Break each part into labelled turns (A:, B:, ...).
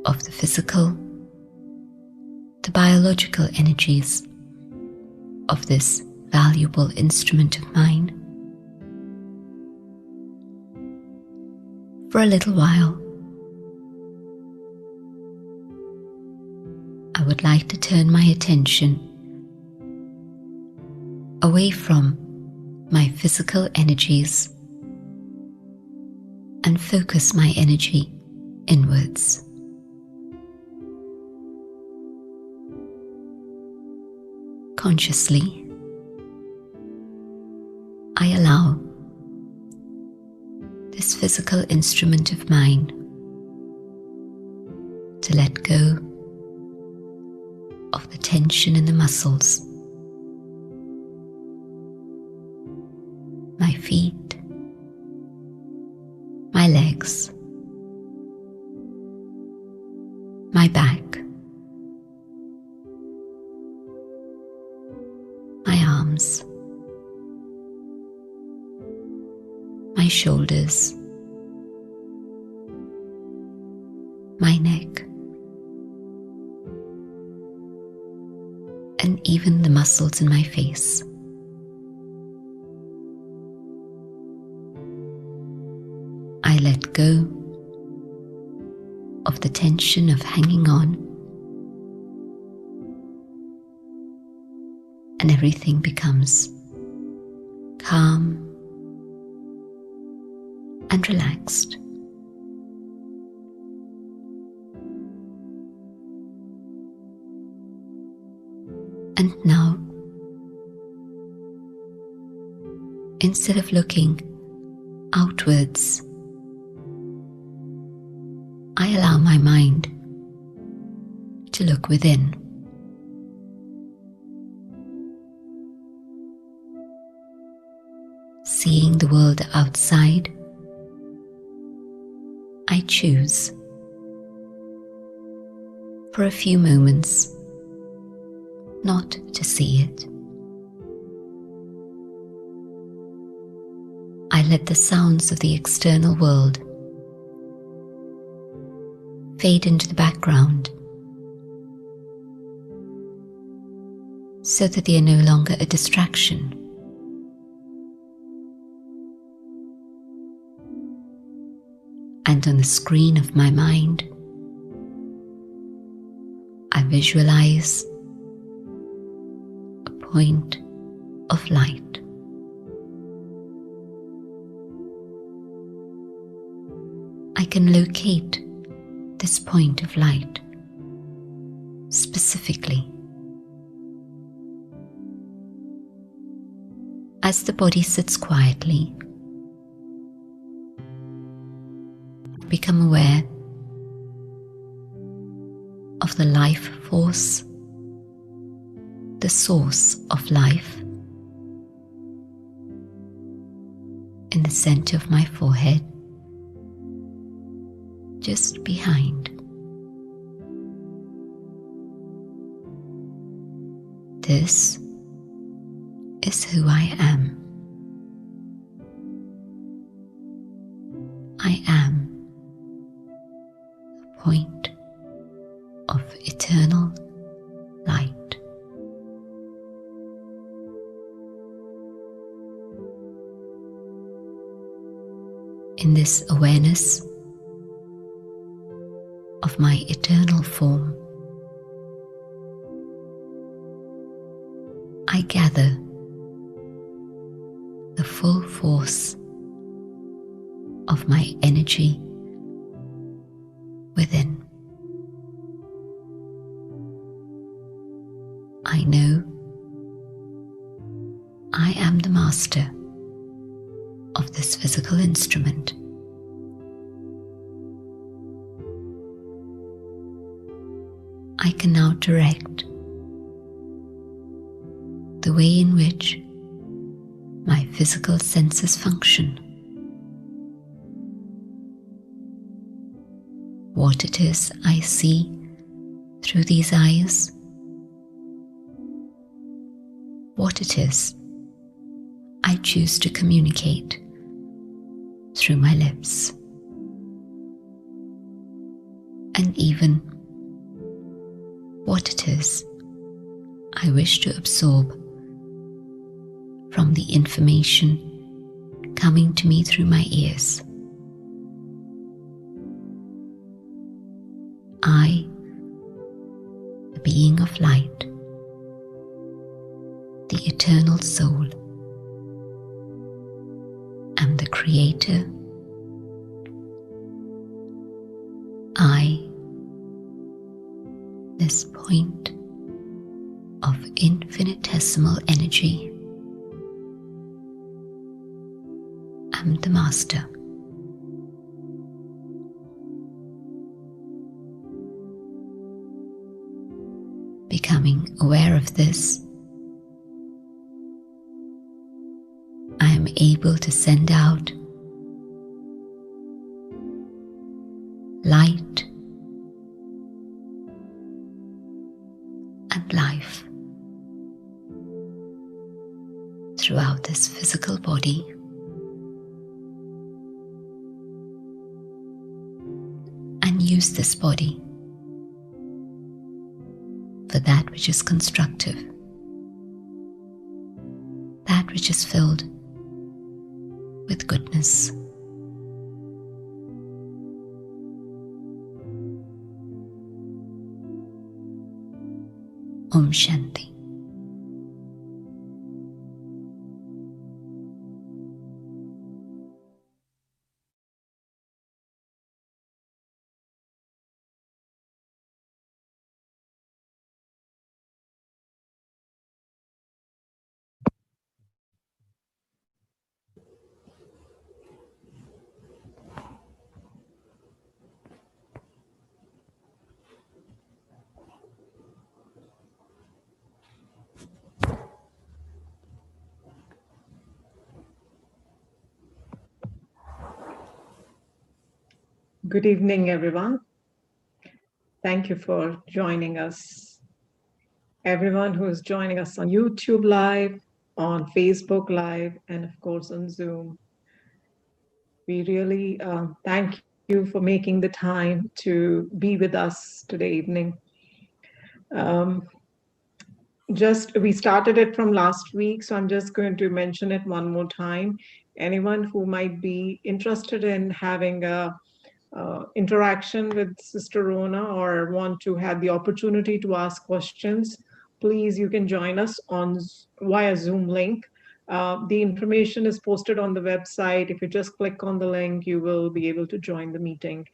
A: of the physical, the biological energies of this valuable instrument of mine. For a little while, I would like to turn my attention away from my physical energies and focus my energy inwards. Consciously, I allow this physical instrument of mine to let go of the tension in the muscles, my feet, my legs, my back, my arms, my shoulders, my neck, and even the muscles in my face. I let go of the tension of hanging on, and everything becomes calm and relaxed. And now, instead of looking outwards, I allow my mind to look within. Seeing the world outside, I choose, for a few moments, not to see it. I let the sounds of the external world fade into the background so that they are no longer a distraction. And on the screen of my mind, I visualize a point of light. I can locate this point of light specifically. As the body sits quietly, become aware of the life force, the source of life, in the center of my forehead, just behind. This is who I am. I am a point of eternal light. In this awareness of my eternal form, I gather the full force of my energy within. I know I am the master of this physical instrument. I can now direct the way in which my physical senses function, what it is I see through these eyes, what it is I choose to communicate through my lips. and even what it is I wish to absorb from the information coming to me through my ears. I, the being of light, the eternal soul, am the creator. I, this point of infinitesimal energy, am the master. Becoming aware of this, I am able to send out light and life throughout this physical body, and use this body for that which is constructive, that which is filled with goodness. Om Shanti.
B: Good evening, everyone. Thank you for joining us. Everyone who is joining us on YouTube Live, on Facebook Live, and of course on Zoom. We really thank you for making the time to be with us today evening. Um, we started it from last week, so I'm just going to mention it one more time. Anyone who might be interested in having a interaction with Sister Rona or want to have the opportunity to ask questions, please, you can join us on via Zoom link. The information is posted on the website. If you just click on the link, you will be able to join the meeting.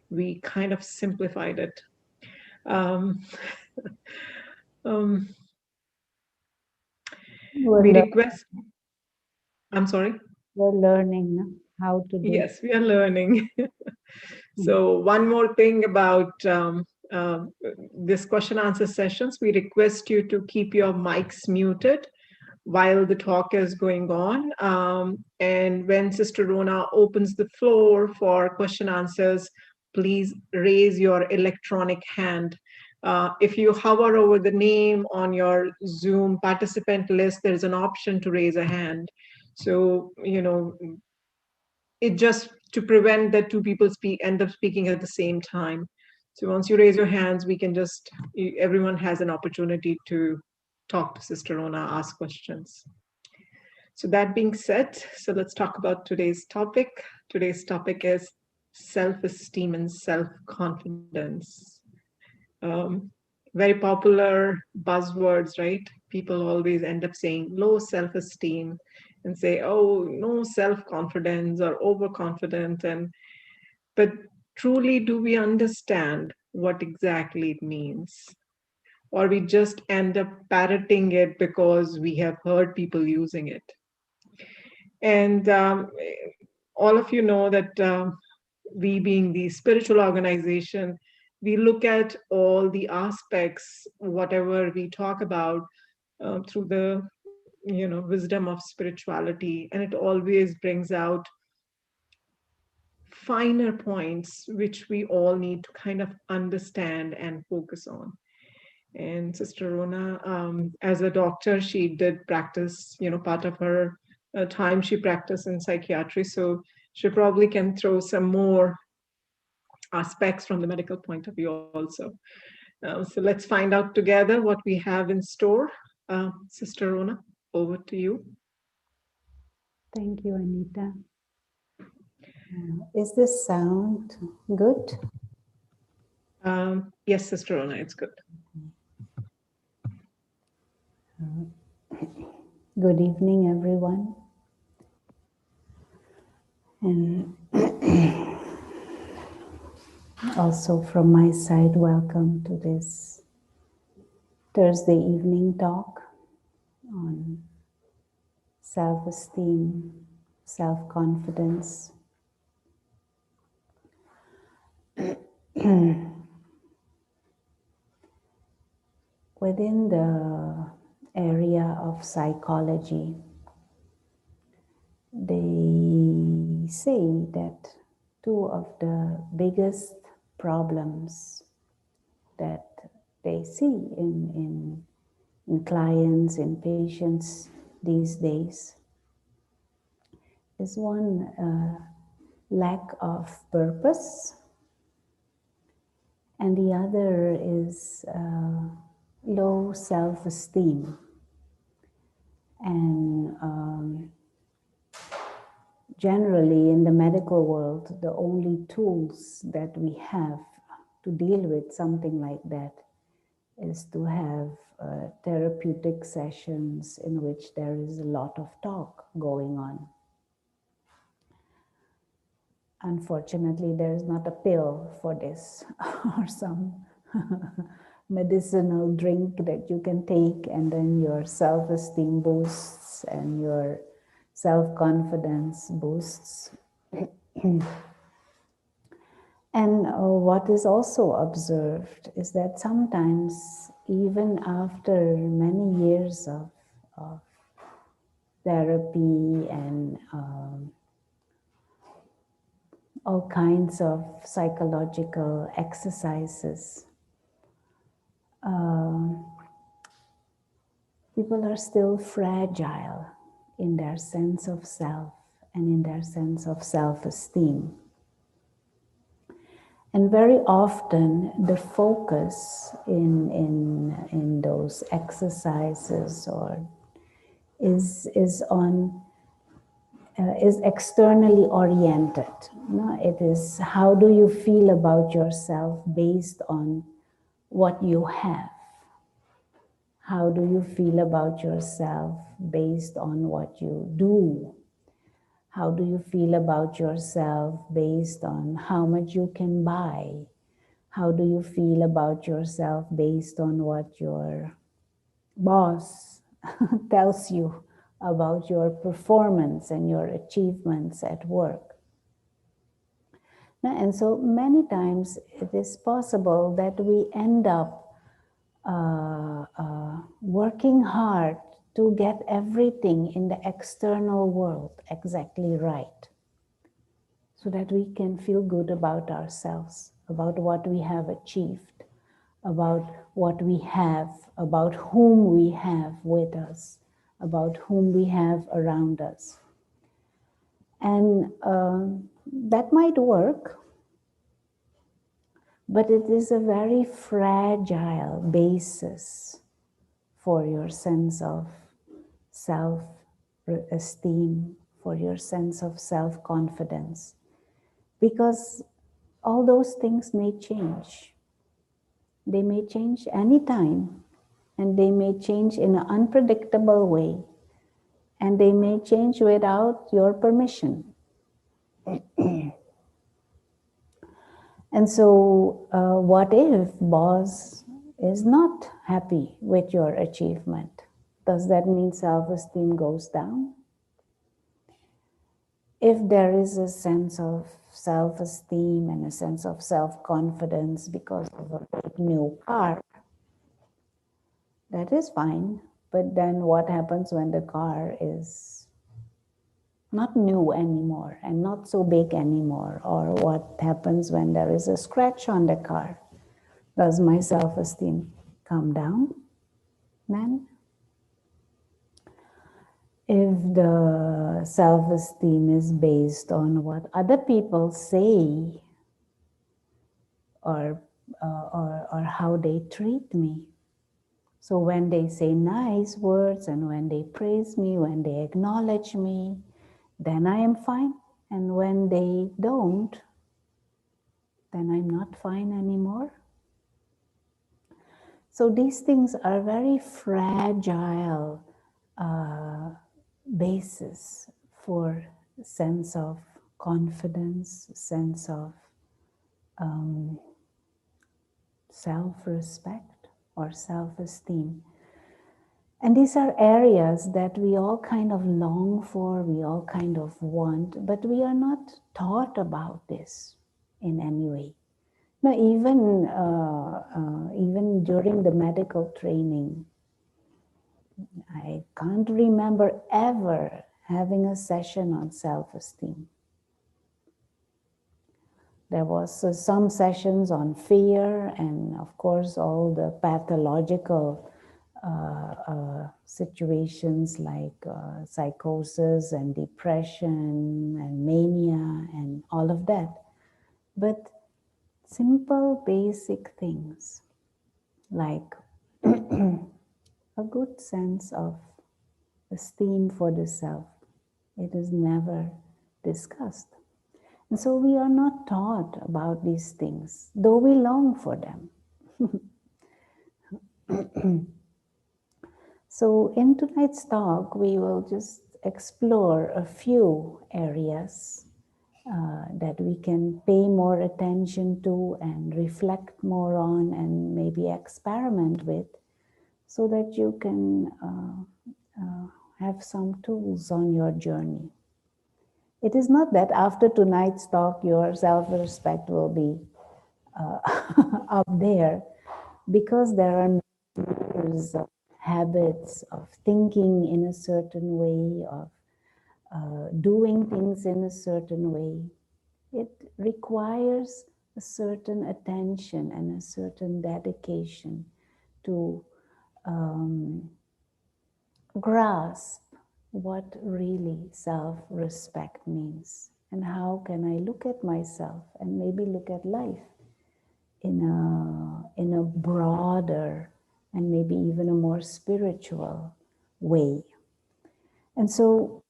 B: We kind of simplified it. Um, um, we request, I'm sorry?
C: We're learning how to do.
B: Yes, we are learning. So one more thing about this question answer sessions, we request you to keep your mics muted while the talk is going on. And when Sister Rona opens the floor for question answers, please raise your electronic hand. If you hover over the name on your Zoom participant list, there's an option to raise a hand. So, it just to prevent that two people end up speaking at the same time. So once you raise your hands, we can just, everyone has an opportunity to talk to Sister Rona, ask questions. So that being said, so let's talk about today's topic. Today's topic is self-esteem and self-confidence. Very popular buzzwords, right? People always end up saying low self-esteem and say, oh, no self-confidence or overconfident. But truly, do we understand what exactly it means? Or we just end up parroting it because we have heard people using it. And all of you know that we being the spiritual organization, we look at all the aspects, whatever we talk about through the wisdom of spirituality, and it always brings out finer points which we all need to kind of understand and focus on. And Sister Rona, as a doctor, she did practice, part of her time she practiced in psychiatry, so she probably can throw some more aspects from the medical point of view also. So let's find out together what we have in store. Sister Rona, over to you.
C: Thank you, Anita. Is this sound good?
B: Yes, Sister Rona, it's good.
C: Good evening, everyone. And also from my side, welcome to this Thursday evening talk on self-esteem, self-confidence. Within the area of psychology, they say that two of the biggest problems that they see in clients, in patients these days is one, lack of purpose, and the other is low self-esteem. And generally in the medical world, the only tools that we have to deal with something like that is to have therapeutic sessions in which there is a lot of talk going on. Unfortunately, there is not a pill for this or some medicinal drink that you can take and then your self-esteem boosts and your self-confidence boosts. And what is also observed is that sometimes, even after many years of therapy and all kinds of psychological exercises, people are still fragile in their sense of self and in their sense of self-esteem. And very often the focus in those exercises or is externally oriented. No? It is how do you feel about yourself based on what you have? How do you feel about yourself based on what you do? How do you feel about yourself based on how much you can buy? How do you feel about yourself based on what your boss tells you about your performance and your achievements at work? And so many times it is possible that we end up working hard to get everything in the external world exactly right, so that we can feel good about ourselves, about what we have achieved, about what we have, about whom we have with us, about whom we have around us. And that might work, but it is a very fragile basis for your sense of self-esteem, for your sense of self-confidence, because all those things may change. They may change anytime, and they may change in an unpredictable way, and they may change without your permission. And so what if boss is not happy with your achievement? Does that mean self-esteem goes down? If there is a sense of self-esteem and a sense of self-confidence because of a great new car, that is fine. But then what happens when the car is not new anymore and not so big anymore? Or what happens when there is a scratch on the car? Does my self-esteem come down then? If the self-esteem is based on what other people say or, or how they treat me. So when they say nice words and when they praise me, when they acknowledge me, then I am fine. And when they don't, then I'm not fine anymore. So these things are very fragile basis for sense of confidence, sense of self-respect or self-esteem. And these are areas that we all kind of long for, we all kind of want, but we are not taught about this in any way. Now, even during the medical training, I can't remember ever having a session on self-esteem. There was some sessions on fear and, of course, all the pathological situations like psychosis and depression and mania and all of that. But simple, basic things like a good sense of esteem for the self, it is never discussed. And so we are not taught about these things, though we long for them. So in tonight's talk, we will just explore a few areas that we can pay more attention to and reflect more on and maybe experiment with, so that you can have some tools on your journey. It is not that after tonight's talk your self-respect will be up there, because there are years of habits of thinking in a certain way, of doing things in a certain way. It requires a certain attention and a certain dedication to grasp what really self-respect means, and how can I look at myself and maybe look at life in a broader and maybe even a more spiritual way. And so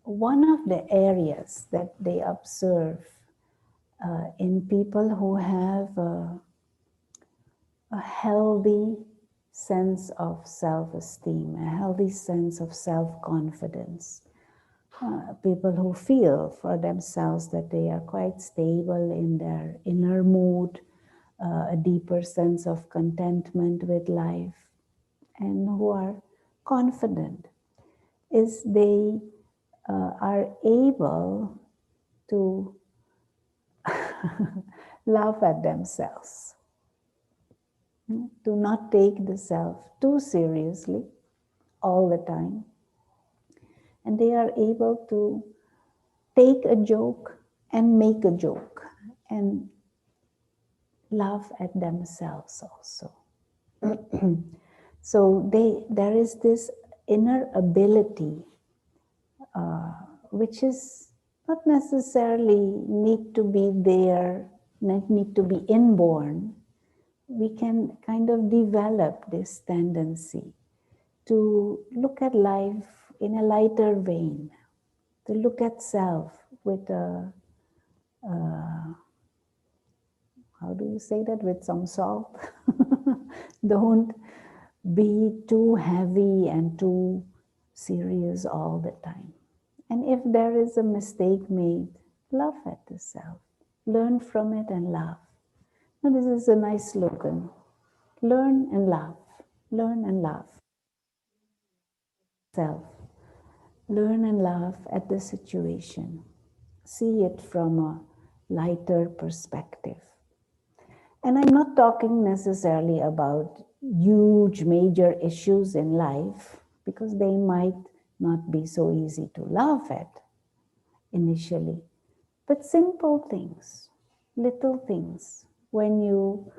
C: one of the areas that they observe in people who have a healthy sense of self-esteem, a healthy sense of self-confidence, people who feel for themselves that they are quite stable in their inner mood, a deeper sense of contentment with life, and who are confident, is they are able to laugh at themselves, to not take the self too seriously all the time. And they are able to take a joke and make a joke and laugh at themselves also. So there is this inner ability which is not necessarily need to be there, not need to be inborn. We can kind of develop this tendency to look at life in a lighter vein, to look at self with a, how do you say that, with some salt? Don't be too heavy and too serious all the time. And if there is a mistake made, laugh at the self. Learn from it and laugh. Now this is a nice slogan. Learn and laugh. Learn and laugh. Self. Learn and laugh at the situation. See it from a lighter perspective. And I'm not talking necessarily about huge, major issues in life, because they might not be so easy to laugh at initially. But simple things, little things. When you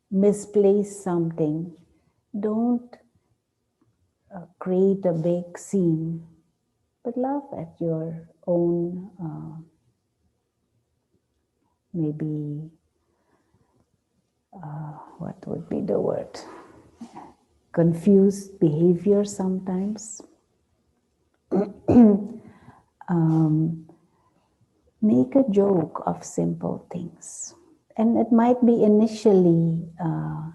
C: misplace something, don't create a big scene, but laugh at your own maybe, what would be the word? Confused behavior sometimes. Make a joke of simple things. And it might be initially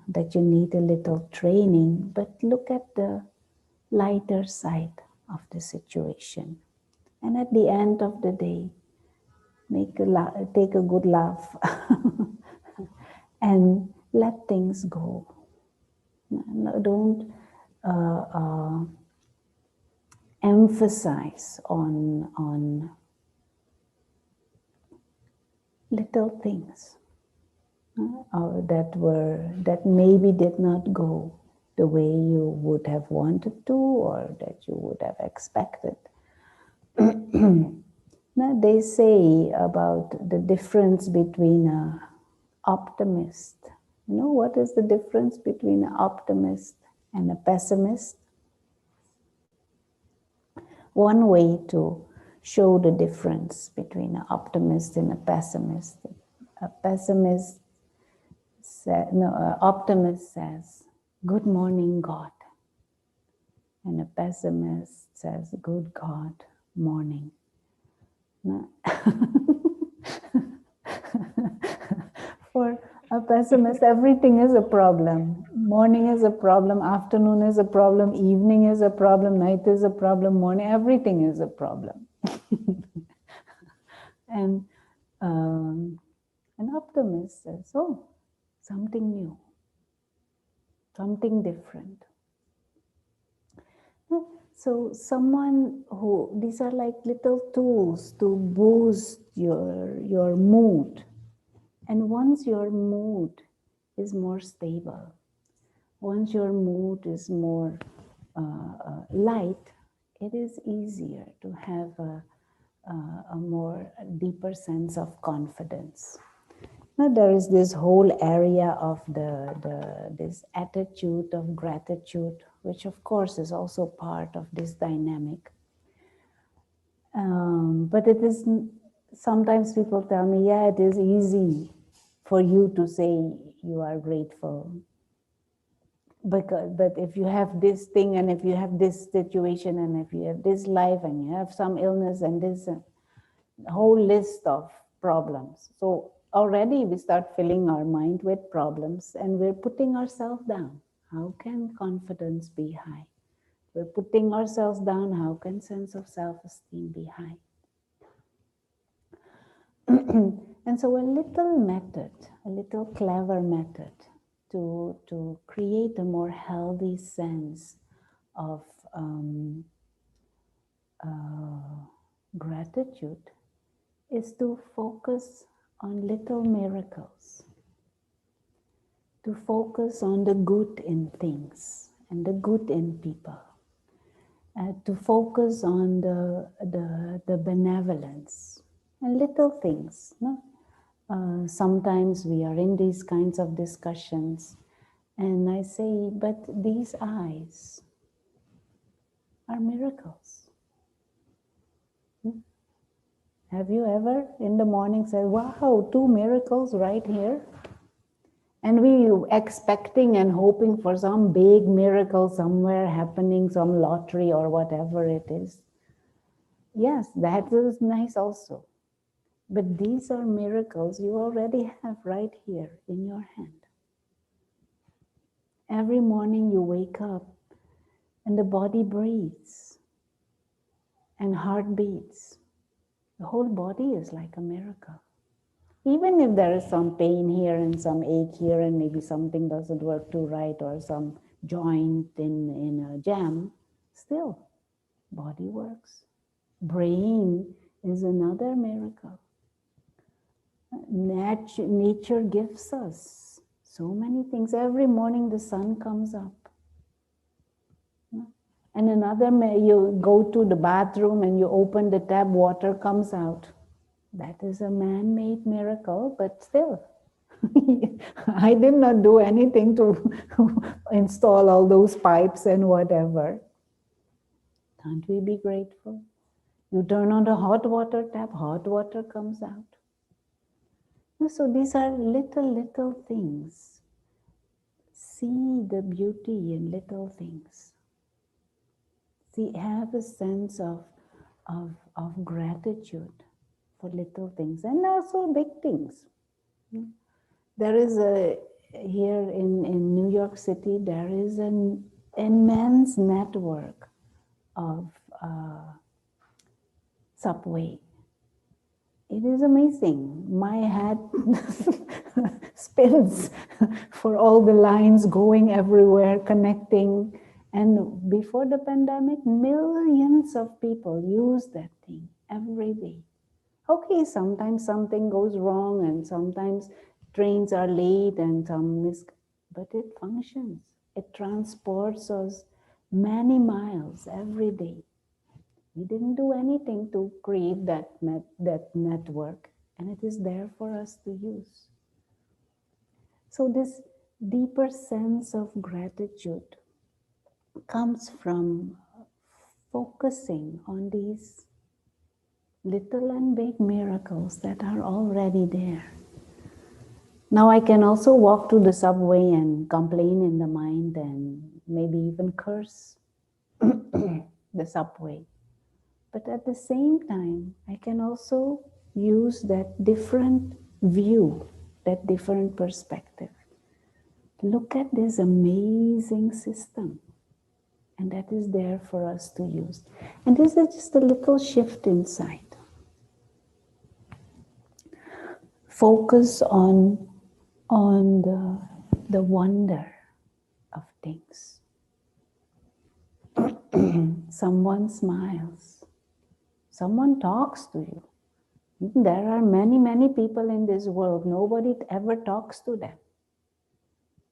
C: that you need a little training, but look at the lighter side of the situation. And at the end of the day, take a good laugh and let things go. No, don't emphasize on little things that maybe did not go the way you would have wanted to, or that you would have expected. Now, they say about the difference between an optimist. You know what is the difference between an optimist and a pessimist? One way to show the difference between an optimist and a pessimist. Optimist says, "Good morning, God." And a pessimist says, "Good God, morning." For a pessimist, everything is a problem. Morning is a problem, afternoon is a problem, evening is a problem, night is a problem, morning, everything is a problem. And an optimist says, "Oh, something new, something different." So these are like little tools to boost your mood. And once your mood is more stable, once your mood is more light, it is easier to have a more deeper sense of confidence. Now there is this whole area of this attitude of gratitude, which of course is also part of this dynamic. But it is, sometimes people tell me, yeah, it is easy for you to say you are grateful. But if you have this thing, and if you have this situation, and if you have this life, and you have some illness, and this whole list of problems. So already we start filling our mind with problems, and we're putting ourselves down. How can confidence be high? We're putting ourselves down. How can sense of self-esteem be high? And so a little method, a little clever method to create a more healthy sense of gratitude is to focus on little miracles, to focus on the good in things and the good in people, to focus on the benevolence and little things. No? Sometimes we are in these kinds of discussions, and I say, but these eyes are miracles. Have you ever in the morning said, wow, 2 miracles right here? And we expecting and hoping for some big miracle somewhere happening, some lottery or whatever it is. Yes, that is nice also. But these are miracles you already have right here in your hand. Every morning you wake up and the body breathes and heart beats. The whole body is like a miracle. Even if there is some pain here and some ache here and maybe something doesn't work too right or some joint in a jam, still, body works. Brain is another miracle. Nature gives us so many things. Every morning the sun comes up. And you go to the bathroom and you open the tap, water comes out. That is a man-made miracle, but still, I did not do anything to install all those pipes and whatever. Can't we be grateful? You turn on the hot water tap, hot water comes out. So these are little things. See the beauty in little things. See, have a sense of gratitude for little things and also big things. There is here in New York City, there is an immense network of subway. It is amazing. My head spins for all the lines going everywhere, connecting. And before the pandemic, millions of people use that thing every day. Okay, sometimes something goes wrong and sometimes trains are late and but it functions. It transports us many miles every day. We didn't do anything to create that network, and it is there for us to use. So this deeper sense of gratitude comes from focusing on these little and big miracles that are already there. Now I can also walk to the subway and complain in the mind and maybe even curse the subway. But at the same time, I can also use that different view, that different perspective. Look at this amazing system, and that is there for us to use. And this is just a little shift inside. Focus on the wonder of things. Someone smiles. Someone talks to you. There are many people in this world. Nobody ever talks to them.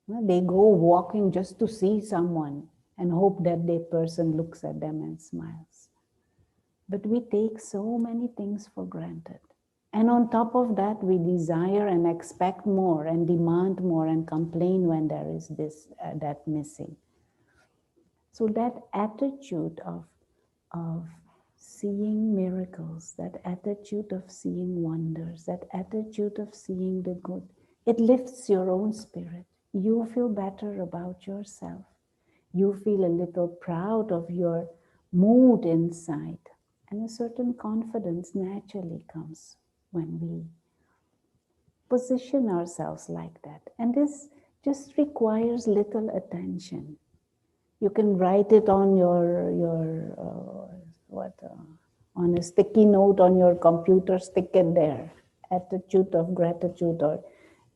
C: They go walking just to see someone and hope that the person looks at them and smiles. But we take so many things for granted. And on top of that, we desire and expect more and demand more and complain when there is that missing. So that attitude of seeing miracles, that attitude of seeing wonders, that attitude of seeing the good, it lifts your own spirit. You feel better about yourself. You feel a little proud of your mood inside. And a certain confidence naturally comes when we position ourselves like that. And this just requires little attention. You can write it on on a sticky note on your computer, stick it there. Attitude of gratitude, or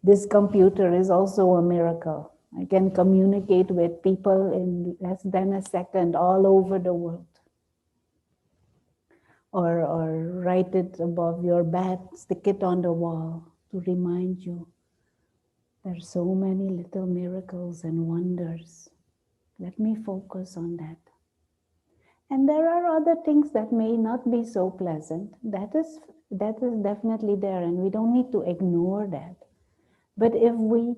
C: this computer is also a miracle. I can communicate with people in less than a second all over the world. Or write it above your bed, stick it on the wall to remind you there's so many little miracles and wonders. Let me focus on that. And there are other things that may not be so pleasant. That is definitely there, and we don't need to ignore that. But if we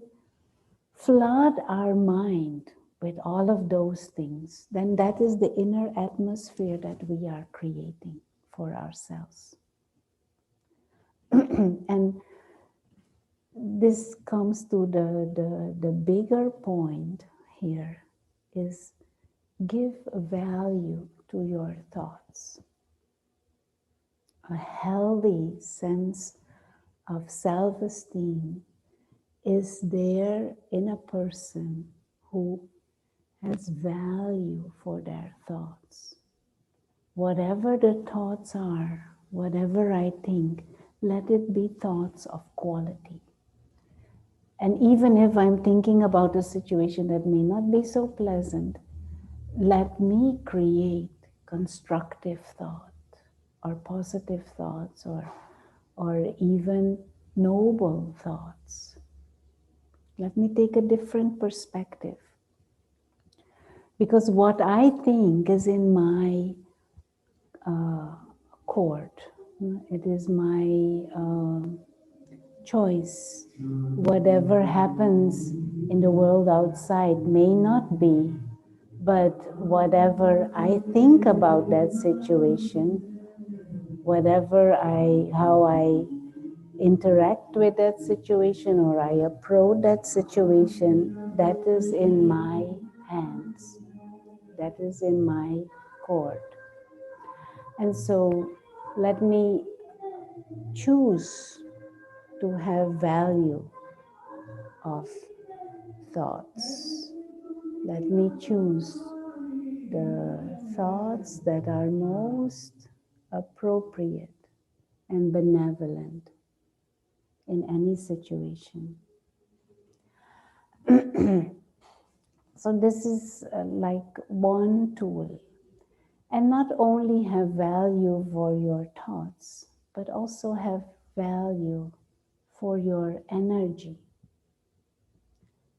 C: flood our mind with all of those things, then that is the inner atmosphere that we are creating for ourselves. And this comes to the bigger point here is give value to your thoughts. A healthy sense of self-esteem is there in a person who has value for their thoughts. Whatever the thoughts are, whatever I think, let it be thoughts of quality. And even if I'm thinking about a situation that may not be so pleasant, let me create constructive thought or positive thoughts or even noble thoughts. Let me take a different perspective. Because what I think is in my court. It is my choice. Whatever happens in the world outside may not be, but whatever I think about that situation, how I interact with that situation or I approach that situation, that is in my hands. That is in my court. And so let me choose to have value of thoughts. Let me choose the thoughts that are most appropriate and benevolent in any situation. So this is like one tool. And not only have value for your thoughts, but also have value for your energy.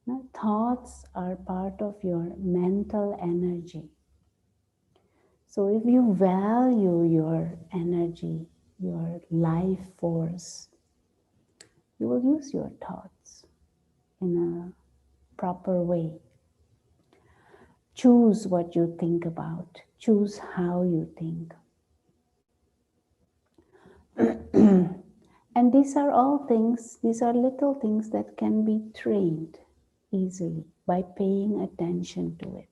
C: Now, thoughts are part of your mental energy. So if you value your energy, your life force, you will use your thoughts in a proper way. Choose what you think about. Choose how you think. And these are all things, these are little things that can be trained easily by paying attention to it.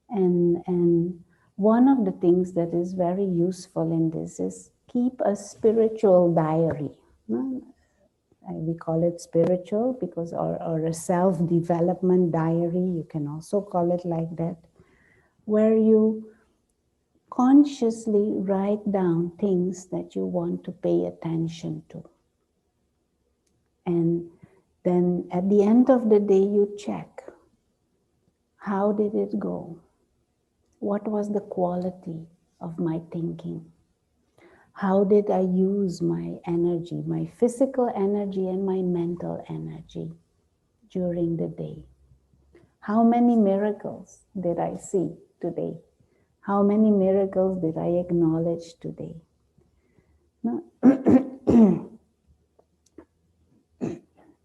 C: And one of the things that is very useful in this is keep a spiritual diary. We call it spiritual because, or a self-development diary, you can also call it like that, where you consciously write down things that you want to pay attention to. And then at the end of the day, you check, how did it go? What was the quality of my thinking? How did I use my energy, my physical energy and my mental energy during the day? How many miracles did I see today? How many miracles did I acknowledge today? No.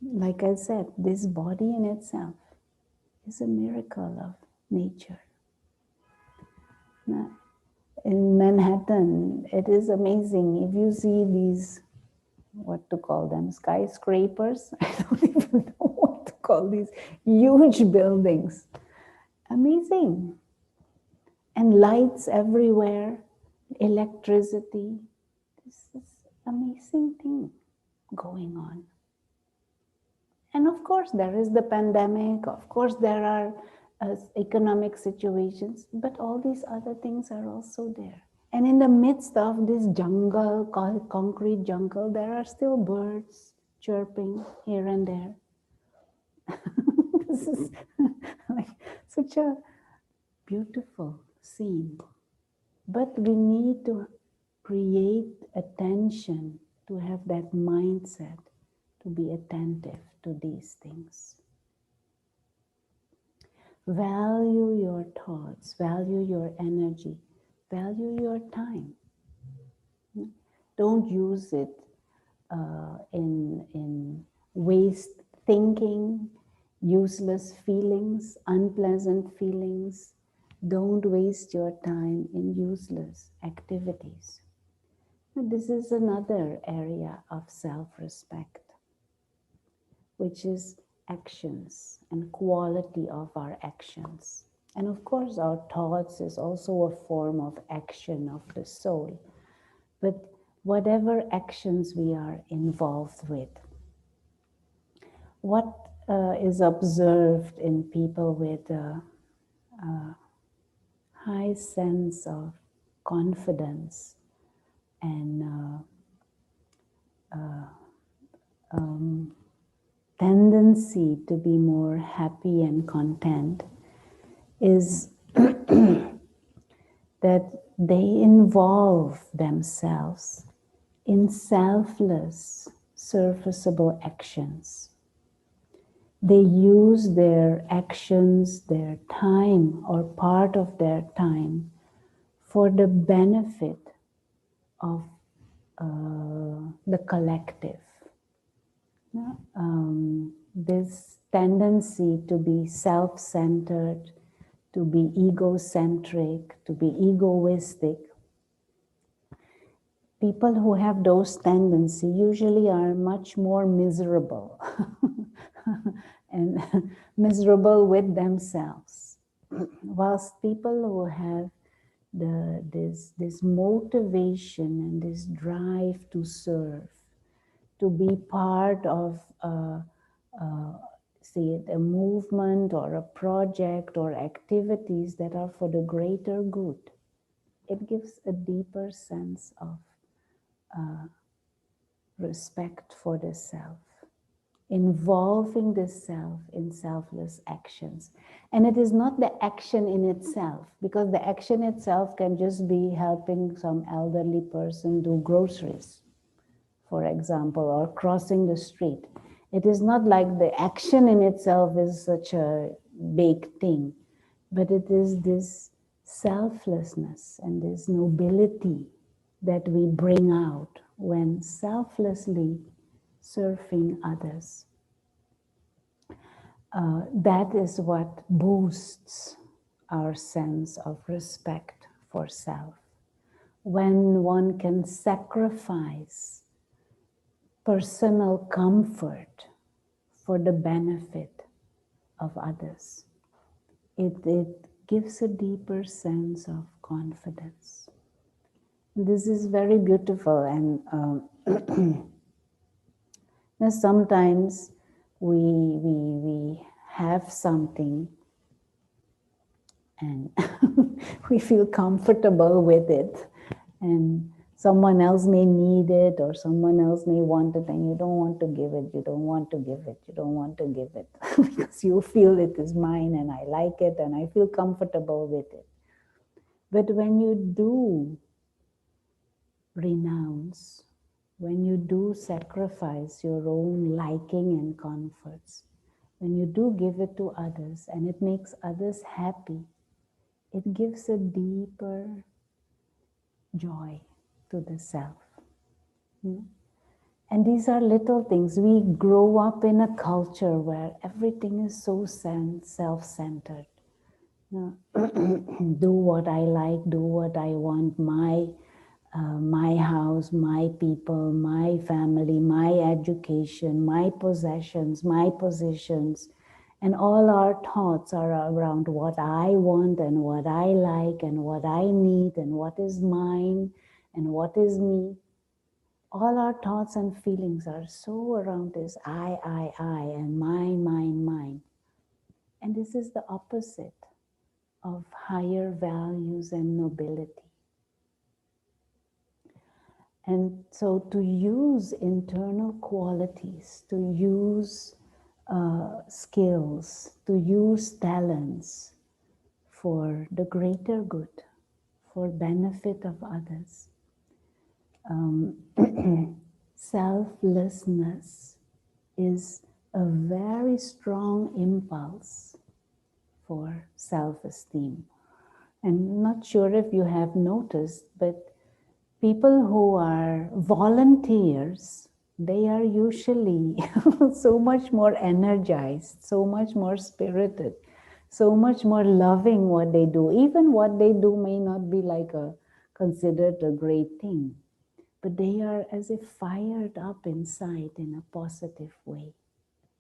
C: Like I said, this body in itself is a miracle of nature. Now, in Manhattan, it is amazing. If you see these, what to call them, skyscrapers, I don't even know what to call these huge buildings. Amazing. And lights everywhere, electricity. This is amazing thing going on. And of course, there is the pandemic. Of course, there are economic situations, but all these other things are also there. And in the midst of this jungle, concrete jungle, there are still birds chirping here and there. This is like such a beautiful scene. But we need to create attention, to have that mindset, to be attentive to these things. Value your thoughts, value your energy, value your time. Don't use it in waste thinking, useless feelings, unpleasant feelings. Don't waste your time in useless activities. This is another area of self-respect, which is actions and quality of our actions. And of course, our thoughts is also a form of action of the soul. But whatever actions we are involved with, what is observed in people with a high sense of confidence and tendency to be more happy and content is that they involve themselves in selfless, serviceable actions. They use their actions, their time, or part of their time for the benefit of the collective. This tendency to be self-centered, to be egocentric, to be egoistic, people who have those tendencies usually are much more miserable and miserable with themselves. Whilst people who have this motivation and this drive to serve, to be part of say it, a movement or a project or activities that are for the greater good, it gives a deeper sense of respect for the self, involving the self in selfless actions. And it is not the action in itself, because the action itself can just be helping some elderly person do groceries, for example, or crossing the street. It is not like the action in itself is such a big thing, but it is this selflessness and this nobility that we bring out when selflessly serving others. That is what boosts our sense of respect for self. When one can sacrifice personal comfort for the benefit of others, it gives a deeper sense of confidence. This is very beautiful, and sometimes we have something and we feel comfortable with it, and someone else may need it or someone else may want it, and you don't want to give it, you don't want to give it, you don't want to give it because you feel it is mine and I like it and I feel comfortable with it. But when you do renounce, when you do sacrifice your own liking and comforts, when you do give it to others and it makes others happy, it gives a deeper joy to the self. And these are little things. We grow up in a culture where everything is so self-centered. Do what I like, do what I want, my house, my people, my family, my education, my possessions, my positions. And all our thoughts are around what I want and what I like and what I need and what is mine and what is me. All our thoughts and feelings are so around this I, and mine, mine. And this is the opposite of higher values and nobility. And so to use internal qualities, to use skills, to use talents for the greater good, for benefit of others. Selflessness is a very strong impulse for self-esteem. And not sure if you have noticed, but people who are volunteers, they are usually so much more energized, so much more spirited, so much more loving what they do. Even what they do may not be like considered a great thing, but they are as if fired up inside in a positive way.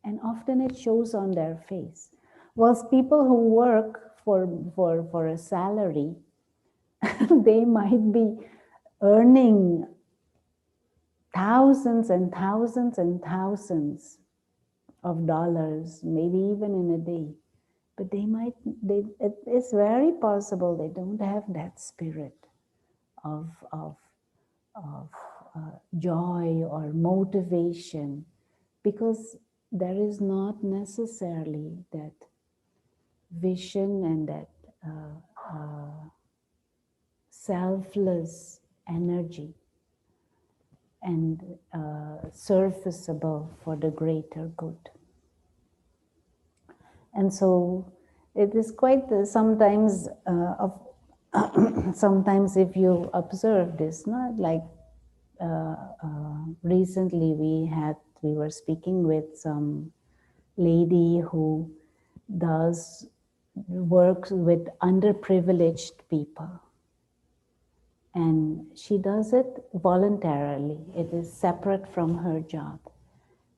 C: And often it shows on their face. Whilst people who work for a salary, they might be earning thousands and thousands and thousands of dollars, maybe even in a day. But it's very possible they don't have that spirit of joy or motivation, because there is not necessarily that vision and that selfless energy and serviceable for the greater good. And so it is quite sometimes sometimes if you observe this, not like recently we were speaking with some lady who works with underprivileged people. And she does it voluntarily. It is separate from her job.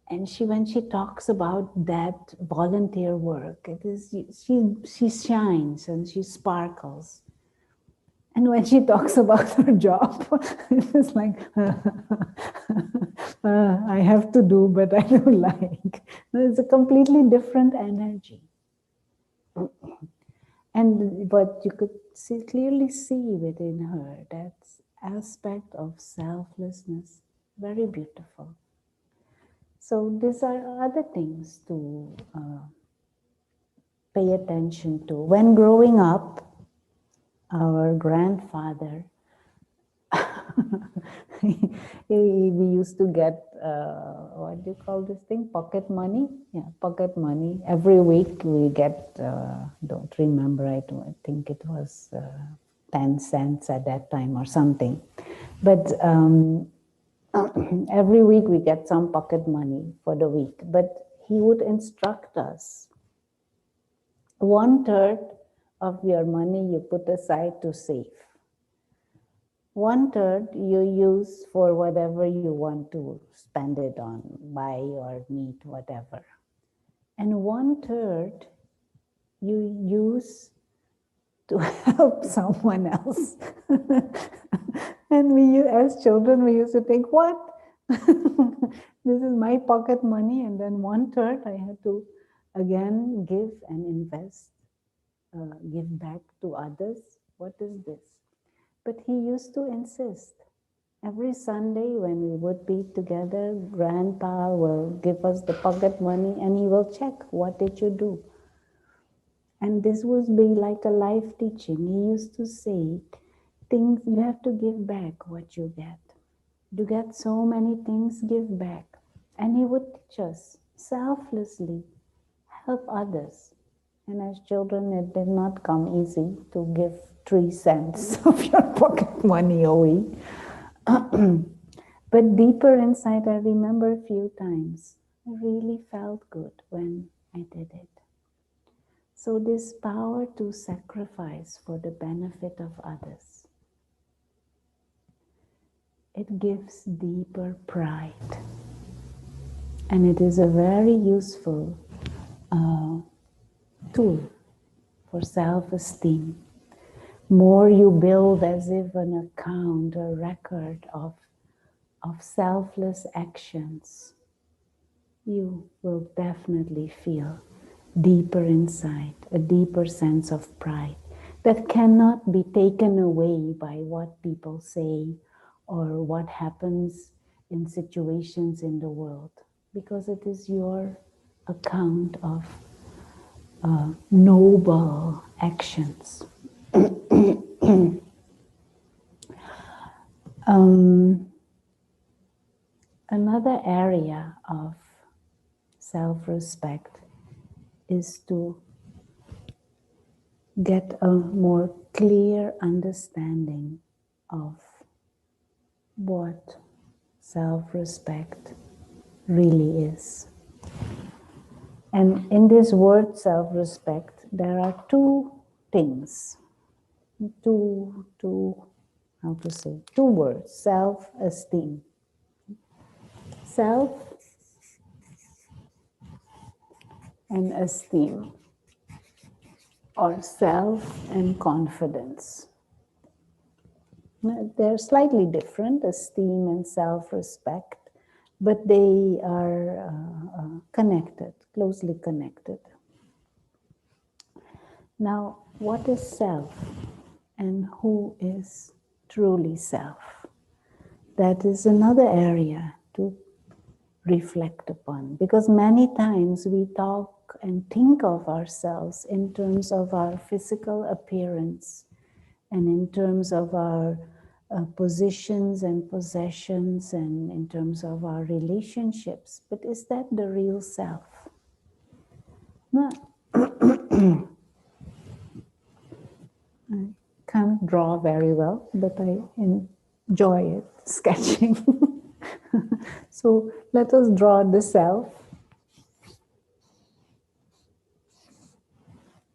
C: And when she talks about that volunteer work, it is she shines and she sparkles. And when she talks about her job, it is like, I have to do, but I don't like. It's a completely different energy. And what you could clearly see within her, that aspect of selflessness, very beautiful. So these are other things to pay attention to. When growing up, our grandfather, we used to get, what do you call this thing? Pocket money? Yeah, pocket money. Every week we get, don't remember, I think it was 10 cents at that time or something. But every week we get some pocket money for the week. But he would instruct us, 1/3 of your money you put aside to save. 1/3 you use for whatever you want to spend it on, buy or need, whatever. And 1/3 you use to help someone else. And we, as children, we used to think, what? This is my pocket money, and then 1/3 I had to again give and invest, give back to others. What is this? But he used to insist. Every Sunday when we would be together, Grandpa will give us the pocket money and he will check, what did you do? And this would be like a life teaching. He used to say, things you have to give back what you get. You get so many things, give back. And he would teach us selflessly, help others. And as children, it did not come easy to give 3 cents of your pocket money a week. But deeper inside, I remember a few times, I really felt good when I did it. So this power to sacrifice for the benefit of others, it gives deeper pride. And it is a very useful tool for self-esteem. More you build as if an account, a record of selfless actions, you will definitely feel deeper inside, a deeper sense of pride that cannot be taken away by what people say or what happens in situations in the world, because it is your account of noble actions. Another area of self-respect is to get a more clear understanding of what self-respect really is. And in this word self-respect, there are 2 things, two words, self-esteem. Self and esteem, or self and confidence. They're slightly different, esteem and self-respect, but they are connected, closely connected. Now, what is self and who is truly self? That is another area to reflect upon, because many times we talk and think of ourselves in terms of our physical appearance and in terms of our positions and possessions and in terms of our relationships. But is that the real self? No. I can't draw very well, but I enjoy it, sketching. So let us draw the self,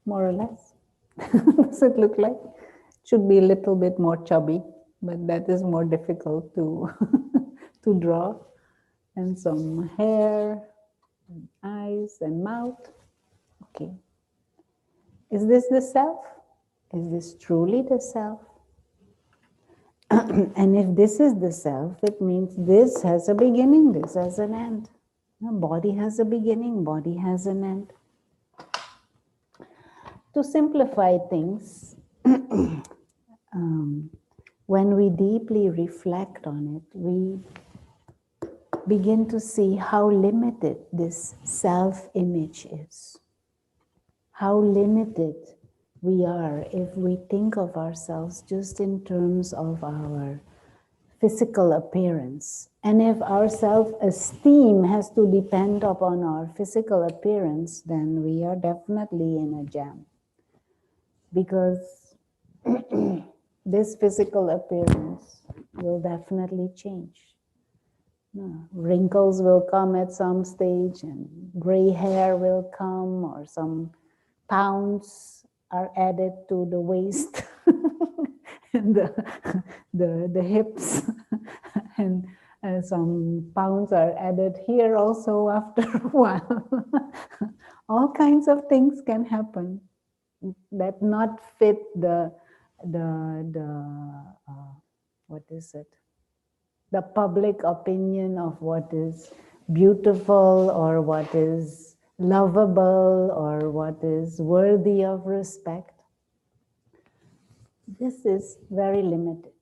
C: more or less. Does it look like? Should be a little bit more chubby, but that is more difficult to, to draw. And some hair, and eyes and mouth. Okay. Is this the self? Is this truly the self? And if this is the self, it means this has a beginning, this has an end. Body has a beginning, body has an end. To simplify things, when we deeply reflect on it, we begin to see how limited this self-image is. How limited we are if we think of ourselves just in terms of our physical appearance. And if our self-esteem has to depend upon our physical appearance, then we are definitely in a jam. Because this physical appearance will definitely change. Wrinkles will come at some stage, and gray hair will come, or some pounds are added to the waist and the hips, and some pounds are added here also after a while. All kinds of things can happen that not fit the what is it? The public opinion of what is beautiful or what is lovable or what is worthy of respect. This is very limited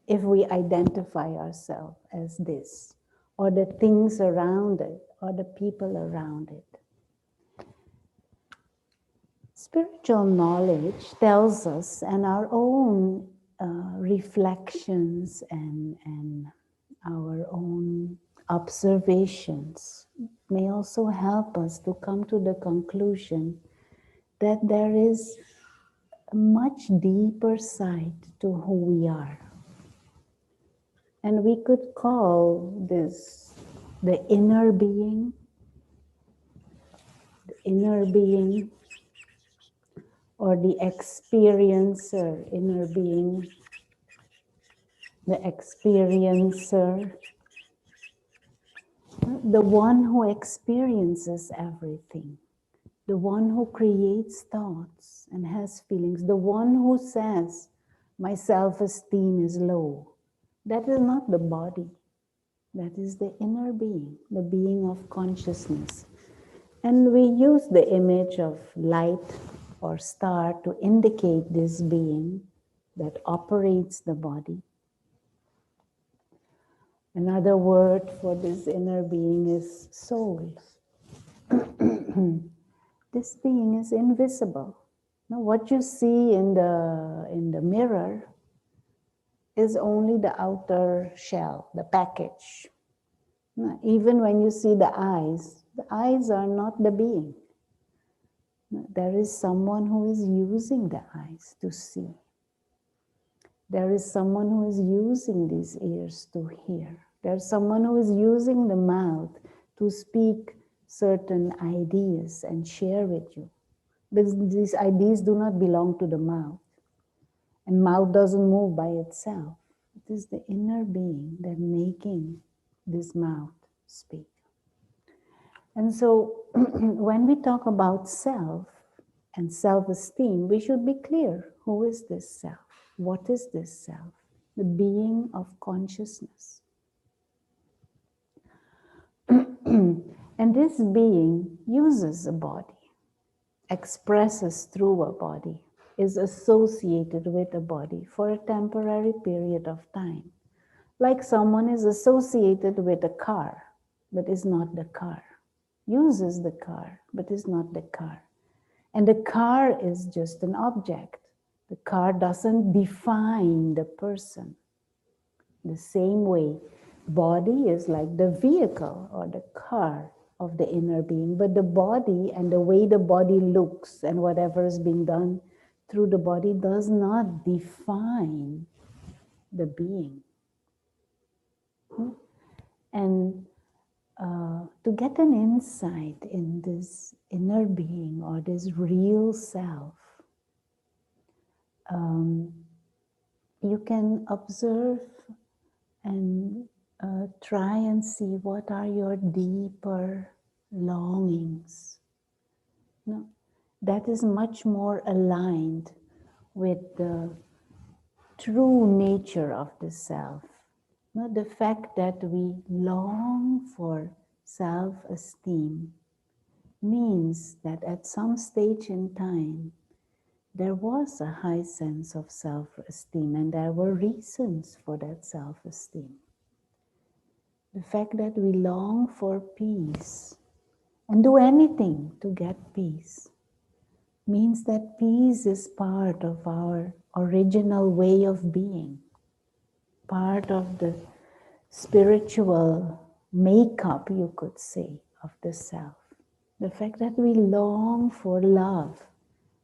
C: if we identify ourselves as this, or the things around it, or the people around it. Spiritual knowledge tells us, and our own reflections and our own observations may also help us to come to the conclusion that there is a much deeper side to who we are. And we could call this the inner being, or the experiencer, inner being, the experiencer, the one who experiences everything, the one who creates thoughts and has feelings, the one who says, my self-esteem is low. That is not the body. That is the inner being, the being of consciousness. And we use the image of light or star to indicate this being that operates the body. Another word for this inner being is soul. This being is invisible. Now, what you see in the mirror is only the outer shell, the package. Now, even when you see the eyes are not the being. There is someone who is using the eyes to see. There is someone who is using these ears to hear. There's someone who is using the mouth to speak certain ideas and share with you. But these ideas do not belong to the mouth. And mouth doesn't move by itself. It is the inner being that making this mouth speak. And so when we talk about self and self-esteem, we should be clear, who is this self? What is this self? The being of consciousness. And this being uses a body, expresses through a body, is associated with a body for a temporary period of time. Like someone is associated with a car, but is not the car. Uses the car, but is not the car. And the car is just an object. The car doesn't define the person. The same way, body is like the vehicle or the car of the inner being, but the body and the way the body looks and whatever is being done through the body does not define the being. And to get an insight in this inner being or this real self, you can observe and try and see what are your deeper longings. No, that is much more aligned with the true nature of the self. No, the fact that we long for self-esteem means that at some stage in time, there was a high sense of self-esteem and there were reasons for that self-esteem. The fact that we long for peace and do anything to get peace means that peace is part of our original way of being, part of the spiritual makeup, you could say, of the self. The fact that we long for love,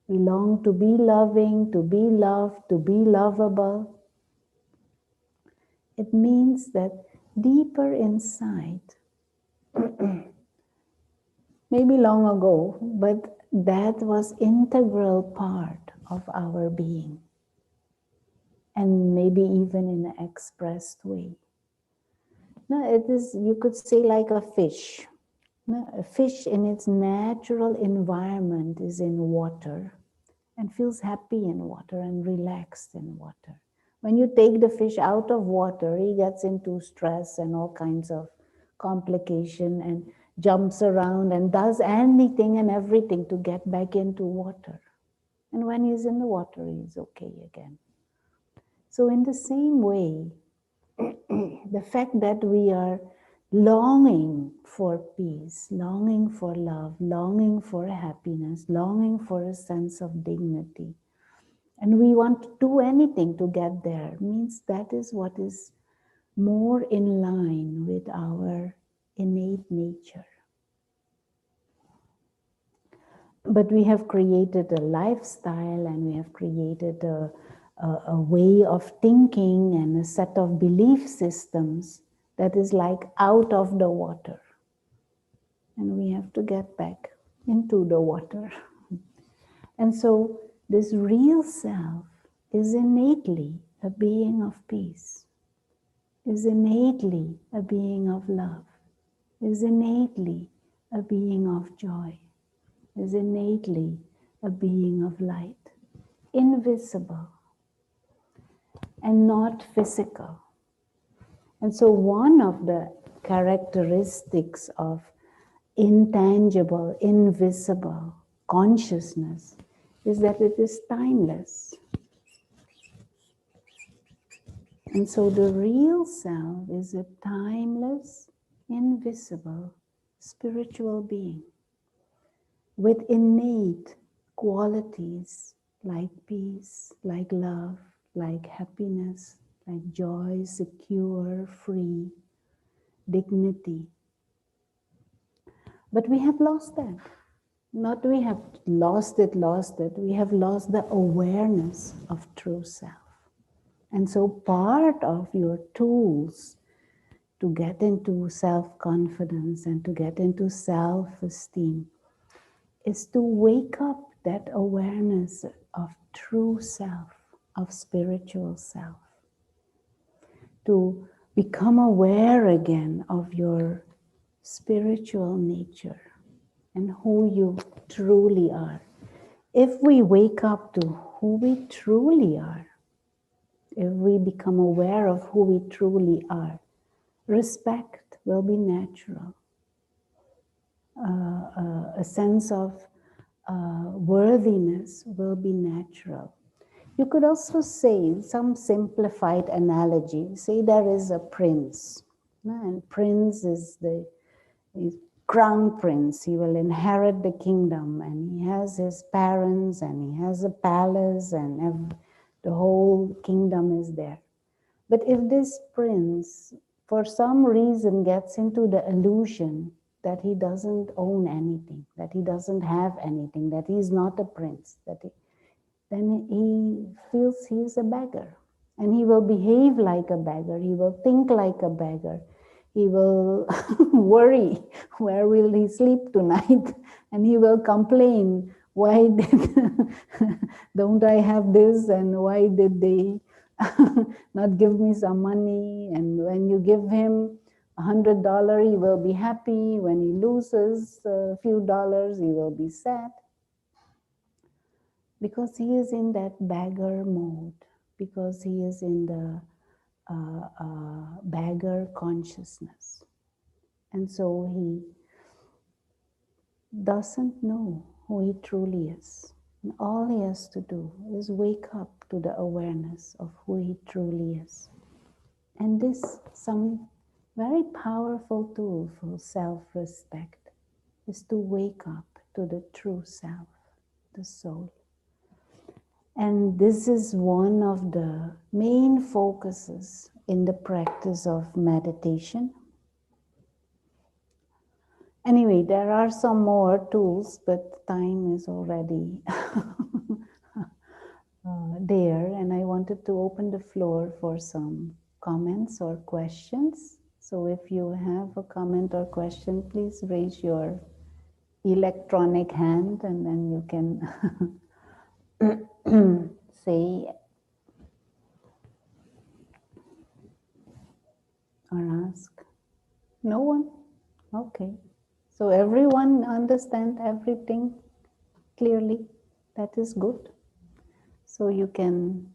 C: we long to be loving, to be loved, to be lovable. It means that deeper inside, maybe long ago, but that was integral part of our being, and maybe even in an expressed way. No, it is, you could say, like a fish. No, a fish in its natural environment is in water and feels happy in water and relaxed in water. When you take the fish out of water, he gets into stress and all kinds of complication and jumps around and does anything and everything to get back into water. And when he's in the water, he's okay again. So in the same way, the fact that we are longing for peace, longing for love, longing for happiness, longing for a sense of dignity, and we want to do anything to get there, means that is what is more in line with our innate nature. But we have created a lifestyle and we have created a way of thinking and a set of belief systems that is like out of the water. And we have to get back into the water. And so this real self is innately a being of peace, is innately a being of love, is innately a being of joy, is innately a being of light, invisible and not physical. And so one of the characteristics of intangible, invisible consciousness is that it is timeless. And so the real self is a timeless, invisible, spiritual being with innate qualities like peace, like love, like happiness, like joy, secure, free, dignity. But we have lost that. Not we have lost it. We have lost the awareness of true self. And so part of your tools to get into self-confidence and to get into self-esteem is to wake up that awareness of true self, of spiritual self. To become aware again of your spiritual nature and who you truly are. If we wake up to who we truly are, if we become aware of who we truly are, respect will be natural. A sense of worthiness will be natural. You could also say some simplified analogy. Say there is a prince, and prince is the crown prince. He will inherit the kingdom, and he has his parents, and he has a palace, and the whole kingdom is there. But if this prince, for some reason, gets into the illusion that he doesn't own anything, that he doesn't have anything, that he's not a prince, then he feels he's a beggar. And he will behave like a beggar. He will think like a beggar. He will worry, where will he sleep tonight? And he will complain, why don't I have this? And why did they not give me some money. And when you give him $100, he will be happy. When he loses a few dollars, he will be sad. Because he is in that beggar mode, because he is in the beggar consciousness. And so he doesn't know who he truly is. And all he has to do is wake up to the awareness of who he truly is. And this, some very powerful tool for self-respect, is to wake up to the true self, the soul. And this is one of the main focuses in the practice of meditation. Anyway, there are some more tools, but time is already there, and I wanted to open the floor for some comments or questions. So if you have a comment or question, please raise your electronic hand, and then you can say or ask. No one? Okay. So everyone understand everything clearly. That is good. So you can,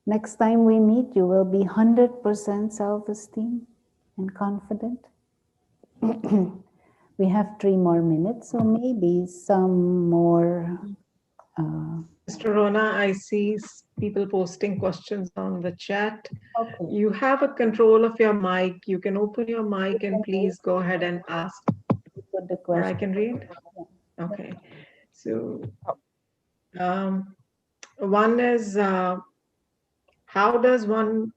C: next time we meet, you will be 100% self-esteem and confident. We have 3 more minutes, so maybe some more.
B: Mr. Rona, I see people posting questions on the chat.
C: Okay.
B: You have a control of your mic. You can open your mic and please go ahead and ask.
C: Put the
B: Or I
C: question.
B: can read? Okay. So one is, how does one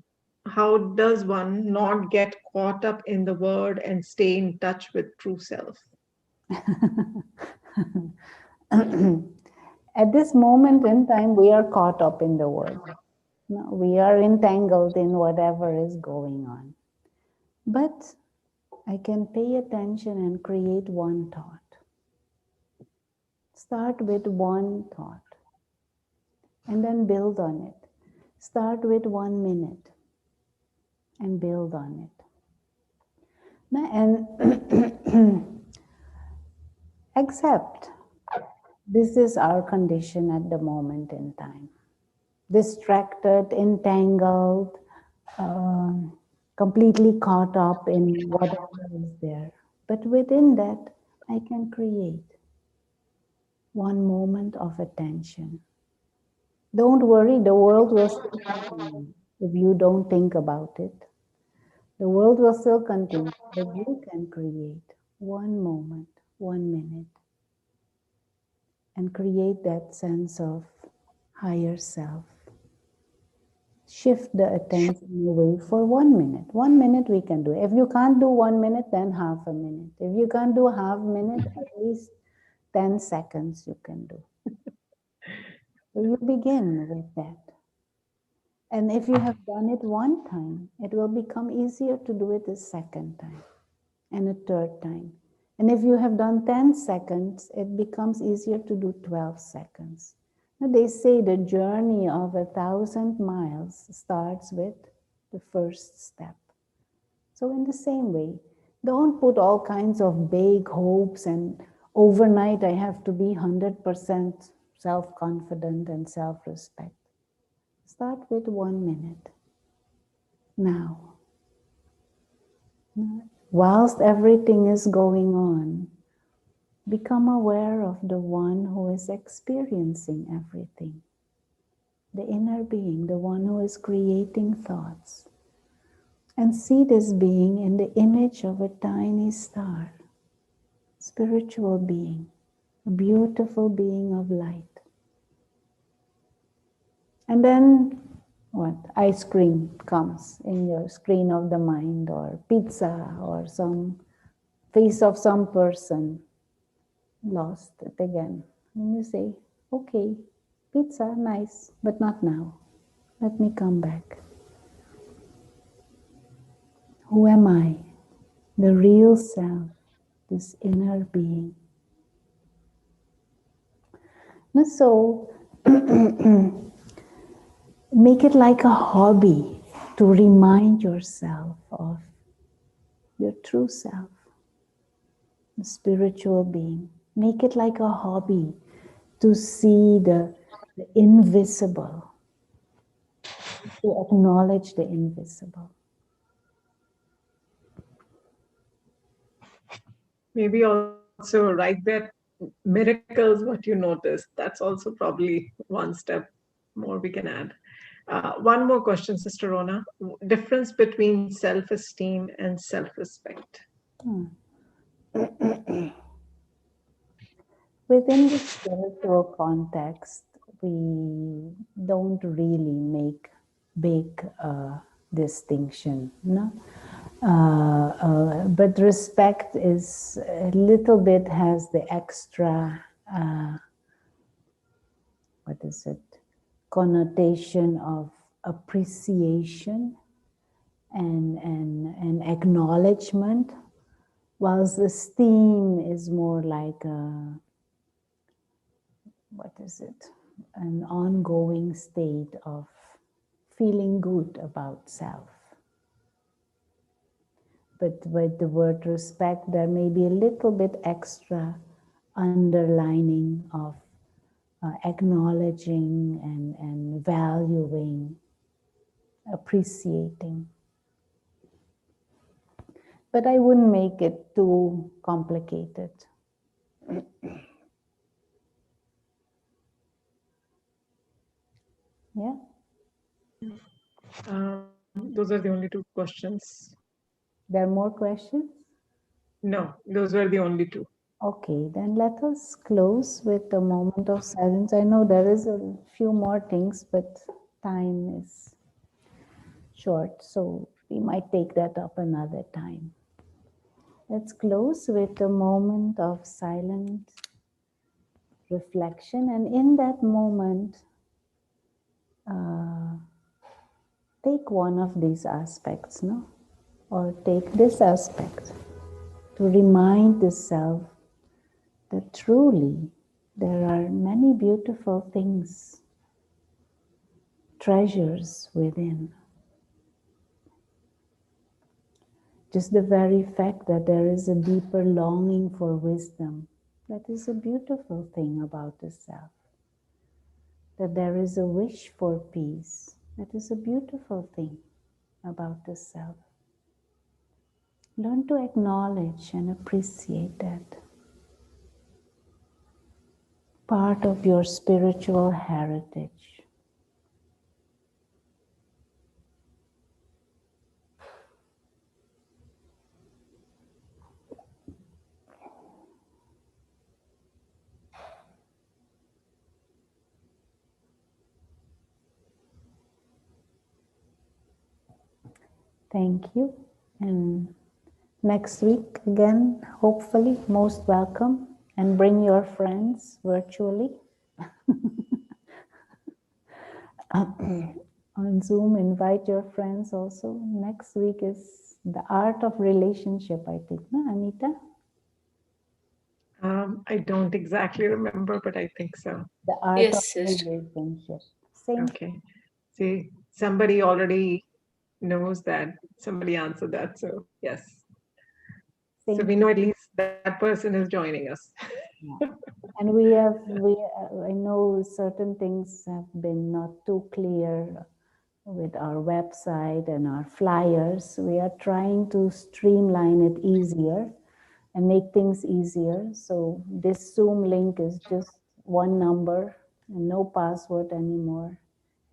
B: not get caught up in the word and stay in touch with true self?
C: At this moment in time, we are caught up in the world. No, we are entangled in whatever is going on. But I can pay attention and create one thought. Start with one thought and then build on it. Start with 1 minute and build on it. And accept this is our condition at the moment in time. Distracted, entangled, completely caught up in whatever is there. But within that, I can create 1 moment of attention. Don't worry, the world will still continue if you don't think about it. The world will still continue, but you can create 1 moment, 1 minute, and create that sense of higher self. Shift the attention away for 1 minute. 1 minute we can do. If you can't do 1 minute, then half a minute. If you can't do half minute, at least 10 seconds you can do. So you begin with that. And if you have done it 1 time, it will become easier to do it a 2nd time and a 3rd time. And if you have done 10 seconds, it becomes easier to do 12 seconds. Now they say the journey of 1,000 miles starts with the first step. So in the same way, don't put all kinds of big hopes and overnight I have to be 100% self-confident and self-respect. Start with 1 minute. Now, whilst everything is going on, become aware of the one who is experiencing everything. The inner being, the one who is creating thoughts. And see this being in the image of a tiny star, spiritual being, a beautiful being of light. And then what? Ice cream comes in your screen of the mind, or pizza, or some face of some person. Lost it again. And you say, okay, pizza, nice, but not now. Let me come back. Who am I? The real self, this inner being. And so, make it like a hobby to remind yourself of your true self, the spiritual being. Make it like a hobby to see the invisible, to acknowledge the invisible.
B: Maybe also write that miracles, what you noticed. That's also probably one step more we can add. One more question, Sister Rona. Difference between self-esteem and self-respect.
C: Within the spiritual context, we don't really make big distinction, no? But respect is a little bit has the extra, what is it, connotation of appreciation and acknowledgement, whilst esteem is more like a, what is it, an ongoing state of feeling good about self. But with the word respect, there may be a little bit extra underlining of acknowledging and valuing, appreciating. But I wouldn't make it too complicated. Yeah?
B: Those are the only two questions.
C: There are more questions?
B: No, those were the only two.
C: Okay, then let us close with a moment of silence. I know there is a few more things, but time is short, so we might take that up another time. Let's close with a moment of silent reflection, and in that moment, take one of these aspects, no? Or take this aspect to remind the self that truly there are many beautiful things, treasures within. Just the very fact that there is a deeper longing for wisdom, that is a beautiful thing about the self. That there is a wish for peace, that is a beautiful thing about the self. Learn to acknowledge and appreciate that. Part of your spiritual heritage. Thank you. And next week again, hopefully, most welcome. And bring your friends virtually. On Zoom, invite your friends also. Next week is the art of relationship, I think, no, Anita?
B: I don't exactly remember, but I think so.
C: The art
A: Yes,
C: of
A: sister.
C: relationship. Same.
B: Okay. See, somebody already knows that. Somebody answered that. So yes.
C: Same.
B: So we know at least that person is joining us.
C: Yeah. And I know certain things have been not too clear with our website and our flyers. We are trying to streamline it easier and make things easier. So this Zoom link is just one number and no password anymore.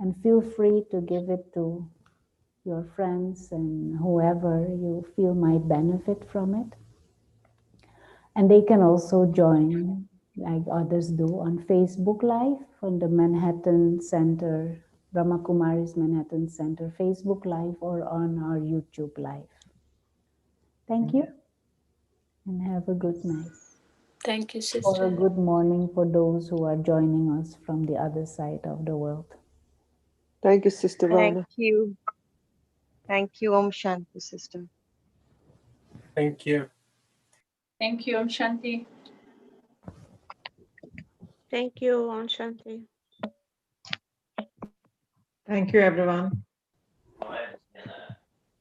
C: And feel free to give it to your friends and whoever you feel might benefit from it. And they can also join, like others do, on Facebook Live on the Manhattan Center, Brahmakumari's Manhattan Center Facebook Live, or on our YouTube Live. Thank you, and have a good night.
A: Thank you, sister.
C: Or a good morning for those who are joining us from the other side of the world.
D: Thank you, Sister
E: Thank
D: Rana.
E: you. Thank you, Om Shanti, sister.
F: Thank you.
G: Thank you, Om Shanti.
H: Thank you, Om Shanti.
B: Thank you, everyone.